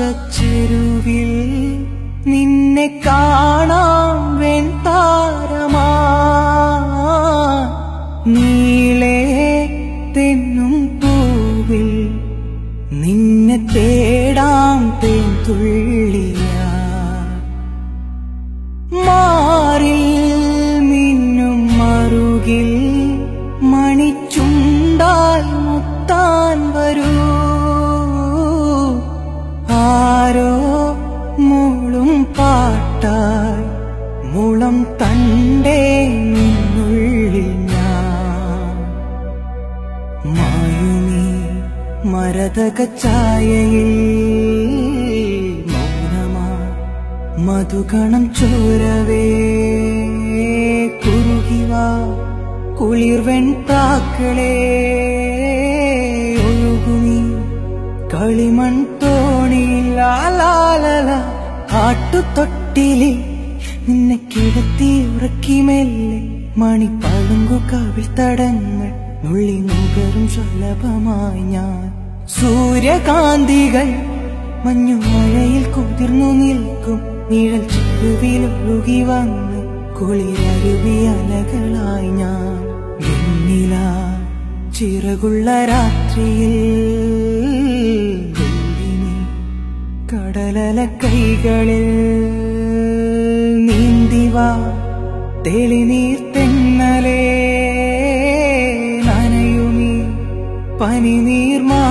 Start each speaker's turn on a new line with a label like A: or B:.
A: ആകാശച്ചെരുവിൽ നിന്നെ കാണാം വെൺതാരമാ നീളേ തെന്നും പൂവിൽ നിന്നെ തേടാം തേൻതുള്ളിയാ മാറിൽ മിന്നും മറുകിൽ മണിച്ചുണ്ടാൽ മുത്താൻ വരൂ ആരോ മൂളും പാട്ടായി മുളം തണ്ടേ നിന്നുള്ളിൽ ഞാൻ മായുമീ മരതകച്ചായയിൽ മൗനമാ മധുകണം ചോരവേ കുറുകിവാ കുളിർവെൺ പ്രാക്കളേ ഒഴുകുമീ കളിമൺ തോണിയിലാലാലല ആട്ടുതൊട്ടിലിൽ നിന്നെ കിടത്തി ഉറക്കി മെല്ലെ മണിപ്പളുങ്കു കവിൾ തടങ്ങൾ നുള്ളി നുകരും ശലഭമായി ഞാൻ സൂര്യകാന്തികൾ മഞ്ഞുമഴയിൽ കുതിർന്നു നിൽക്കും നിഴൽ ചെരുവിലൊഴുകി വന്ന് കുളിരരുവി അലകളായി ഞാൻ വെണ്ണില ചിറകുള്ള രാത്രിയിൽ കടലല കൈകളിൽ നീന്തിവാ തെളിനീർ തെന്നലേ നനയുമീ പനിനീർമാ